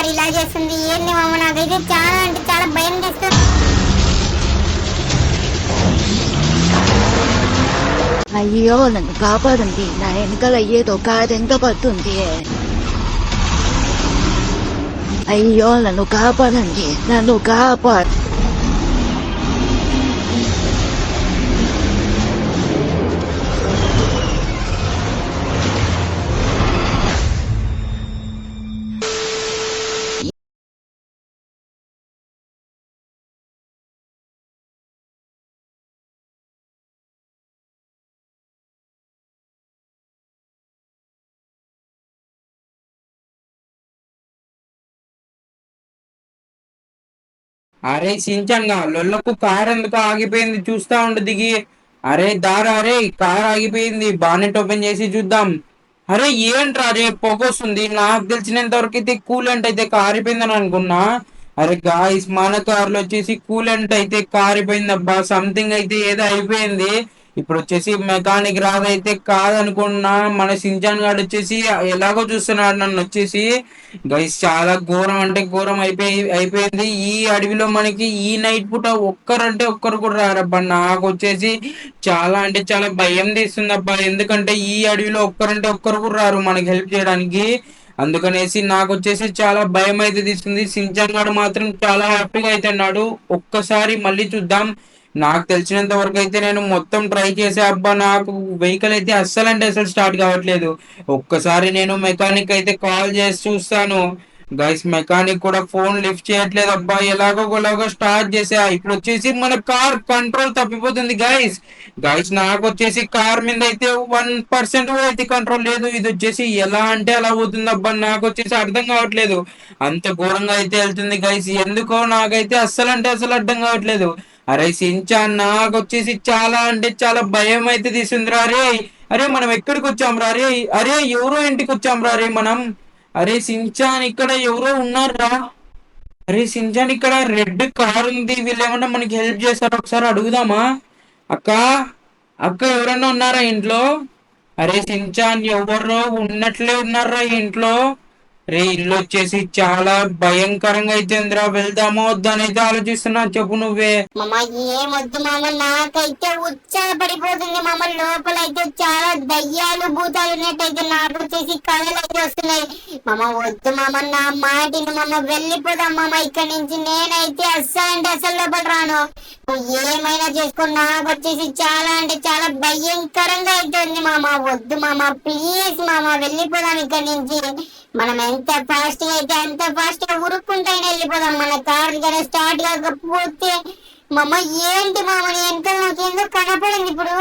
Car ఇలా చేస్తుంది ఏంది మామ, నాకైతే చాలా అంటే చాలా భయం చేస్తుంది. అయ్యో నన్ను కాపాడండి, నా వెనకాల ఏదో కారెంత పడుతుంది. అయ్యో నన్ను కాపాడండి, నన్ను కాపాడు. అరే సించంగా లొల్లకు కార్ ఎందుకు ఆగిపోయింది చూస్తా ఉండు దిగి. అరే దారా, అరే కార్ ఆగిపోయింది, బానెట్ ఓపెన్ చేసి చూద్దాం. అరే ఏంట్రా అరే పొగొస్తుంది, నాకు తెలిసినంత వరకు అయితే కూలెంట్ అయితే కారిపోయిందని అనుకున్నా. అరే గాయస్ మన కార్లో వచ్చేసి కూలెంట్ అయితే కారిపోయింది అబ్బా, సంథింగ్ అయితే ఏదో అయిపోయింది. ఇప్పుడు వచ్చేసి మెకానిక్ రాదైతే కాదనుకున్నా, మన సించాన్ గాడు వచ్చేసి ఎలాగో చూస్తున్నాడు నన్ను వచ్చేసి. గైస్ చాలా ఘోరం అంటే ఘోరం అయిపోయింది ఈ అడవిలో. మనకి ఈ నైట్ పూట ఒక్కరంటే ఒక్కరు కూడా రారబ్బా. నాకు వచ్చేసి చాలా అంటే చాలా భయం తీస్తుంది అబ్బా, ఎందుకంటే ఈ అడవిలో ఒక్కరంటే ఒక్కరు కూడా రారు మనకి హెల్ప్ చేయడానికి. అందుకనేసి నాకు వచ్చేసి చాలా భయం అయితే తీస్తుంది. సించాన్ గాడు మాత్రం చాలా హ్యాపీగా అయితే అన్నాడు. ఒక్కసారి మళ్ళీ చూద్దాం. నాకు తెలిసినంత వరకు అయితే నేను మొత్తం ట్రై చేసే అబ్బా, నాకు వెహికల్ అయితే అస్సలు అంటే అసలు స్టార్ట్ కావట్లేదు. ఒక్కసారి నేను మెకానిక్ అయితే కాల్ చేసి చూస్తాను. గైస్ మెకానిక్ కూడా ఫోన్ లిఫ్ట్ చేయట్లేదు అబ్బా, ఎలాగోలాగో స్టార్ట్ చేసా. ఇప్పుడు వచ్చేసి మన కార్ కంట్రోల్ తప్పిపోతుంది గైస్. గైస్ నాకు వచ్చేసి కార్ మీద అయితే 1% అయితే కంట్రోల్ లేదు. ఇది వచ్చేసి ఎలా అంటే అలా పోతుంది అబ్బా, నాకు వచ్చేసి అర్థం కావట్లేదు. అంత ఘోరంగా అయితే వెళ్తుంది గైస్, ఎందుకో నాకైతే అస్సలు అంటే అసలు అర్థం కావట్లేదు. అరే సించాన్ నాకు వచ్చేసి చాలా అంటే చాలా భయం అయితే తీసిందిరా. అరే అరే మనం ఎక్కడికి వచ్చాం రా, అరే అరే ఎవరో ఇంటికి వచ్చాం రా అరే మనం. అరే సించాన్ ఇక్కడ ఎవరో ఉన్నారా. అరే సించాన్ ఇక్కడ రెడ్ కార్ ఉంది, వీళ్ళు ఏమన్నా మనకి హెల్ప్ చేస్తారా ఒకసారి అడుగుదామా. అక్క అక్క ఎవరన్నా ఉన్నారా ఇంట్లో. అరే సించాన్ ఎవరో ఉన్నట్లే ఉన్నారా ఇంట్లో. రే ఇల్లు వచ్చేసి చాలా భయంకరంగా అయితే ఉందిరా, వెళ్దామో వద్దని అయితే ఆలోచిస్తున్నా, చెప్పు నువ్వే. మామ ఏమొద్దు మామ, నాకైతే ఉత్సాహ పడిపోతుంది మామ. లోపలైతే చాలా దయ్యాలు భూతాలు ఉన్నట్టయితే నాకు వచ్చేసి కళలు అయితే వస్తున్నాయి మామ. వద్దు మామ, నా మాటిని మామ, వెళ్ళిపోదాం మామ ఇక్కడి నుంచి. నేనైతే అస్సలు అంటే అసలు లోపల రాను, నువ్వు ఏమైనా చేసుకో. నాకు వచ్చేసి చాలా అంటే చాలా భయంకరంగా అయితే ఉంది మామ. వద్దు మామ ప్లీజ్ మామ, వెళ్ళిపోదాం ఇక్కడి నుంచి. మనం ఎంత ఫాస్ట్ గా అయితే అంత ఫాస్ట్ గా ఉరుక్కుంటైనా వెళ్ళిపోదాం. మన కార్ కానీ స్టార్ట్ కాకపోతే మామ ఏంటి మామ, వెనకాల నాకు ఏందో కనపడింది ఇప్పుడు.